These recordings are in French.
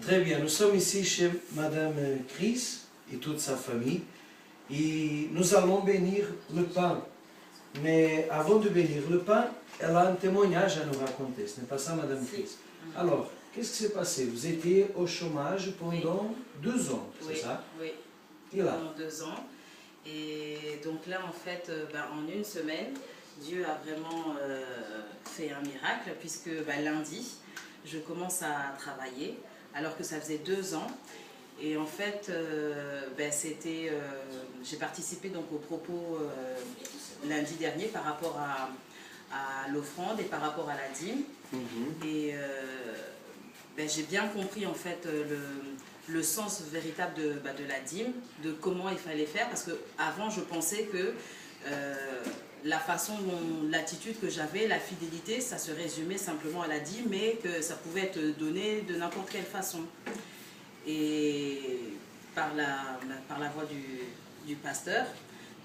Très bien, nous sommes ici chez Madame Chris et toute sa famille et nous allons bénir le pain. Mais avant de bénir le pain, elle a un témoignage à nous raconter, ce n'est pas ça Madame Chris? Alors, qu'est-ce qui s'est passé? Vous étiez au chômage pendant 2 ans, c'est ça? Oui, et là? pendant 2 ans. Et donc là, en fait, en une semaine, Dieu a vraiment fait un miracle, puisque lundi, je commence à travailler, alors que ça faisait 2 ans. Et en fait, j'ai participé donc aux propos lundi dernier par rapport à l'offrande et par rapport à la dîme. Et j'ai bien compris en fait le sens véritable de la dîme, de comment il fallait faire, parce qu'avant je pensais que la façon dont, l'attitude que j'avais, la fidélité, ça se résumait simplement à la dîme, mais que ça pouvait être donné de n'importe quelle façon. Et par la voix du pasteur,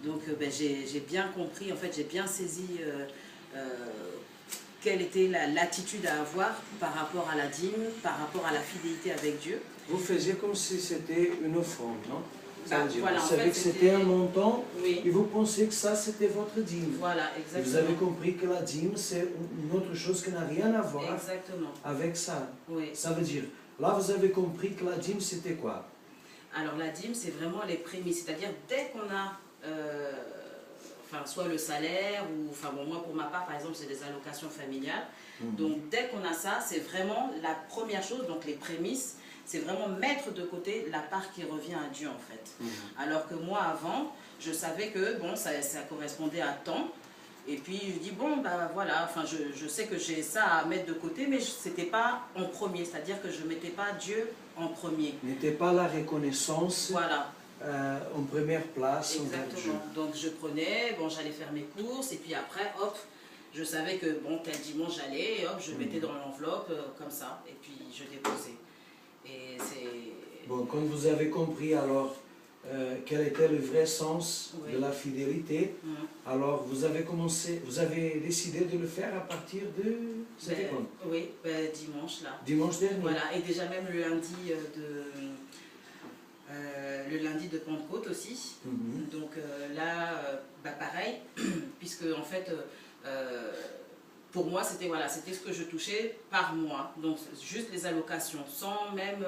donc j'ai bien compris, en fait j'ai bien saisi quelle était l'attitude à avoir par rapport à la dîme, par rapport à la fidélité avec Dieu. Vous faisiez comme si c'était une offrande, non? Voilà, vous savez que c'était un montant, oui. Et vous pensiez que ça c'était votre dîme. Voilà, exactement. Et vous avez compris que la dîme c'est une autre chose qui n'a rien à voir avec ça. Oui. Ça veut dire, là vous avez compris que la dîme c'était quoi? Alors la dîme c'est vraiment les prémices, c'est-à-dire dès qu'on a soit le salaire, ou moi pour ma part par exemple c'est des allocations familiales, donc dès qu'on a ça c'est vraiment la première chose, donc les prémices, c'est vraiment mettre de côté la part qui revient à Dieu en fait. Alors que moi avant, je savais que bon, ça correspondait à tant, et puis je dis bon voilà, je sais que j'ai ça à mettre de côté, mais c'était pas en premier, c'est-à-dire que je ne mettais pas Dieu en premier. N'était pas la reconnaissance voilà. En première place. Exactement, donc je prenais, j'allais faire mes courses, et puis après hop, je savais que bon, tel dimanche j'allais, hop, je mettais dans l'enveloppe comme ça, et puis je déposais. Et c'est... Bon, quand vous avez compris alors quel était le vrai sens de la fidélité, alors vous avez décidé de le faire à partir de... C'était quand? Oui, dimanche là. Dimanche dernier. Voilà, et déjà même le lundi de Pentecôte aussi. Donc là, pareil, puisque en fait... pour moi, c'était ce que je touchais par mois, donc juste les allocations, sans même,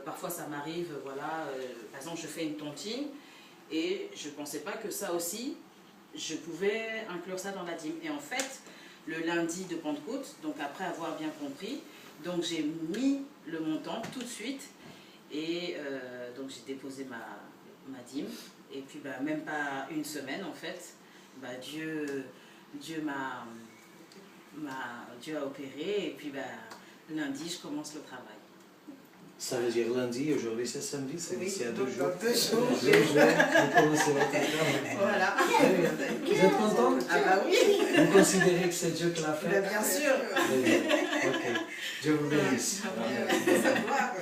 parfois ça m'arrive, par exemple je fais une tontine, et je ne pensais pas que ça aussi, je pouvais inclure ça dans la dîme. Et en fait, le lundi de Pentecôte, donc après avoir bien compris, donc j'ai mis le montant tout de suite, et donc j'ai déposé ma dîme, et puis même pas une semaine en fait, Dieu a opéré, et puis lundi je commence le travail. Ça veut dire lundi, aujourd'hui c'est samedi, c'est d'ici à 2 jours. Dans 2 jours. Vous commencez votre travail. Voilà. Vous êtes content? Ah oui. Vous considérez que c'est Dieu qui l'a fait? Bien sûr. Ok. Dieu vous bénisse. Savoir.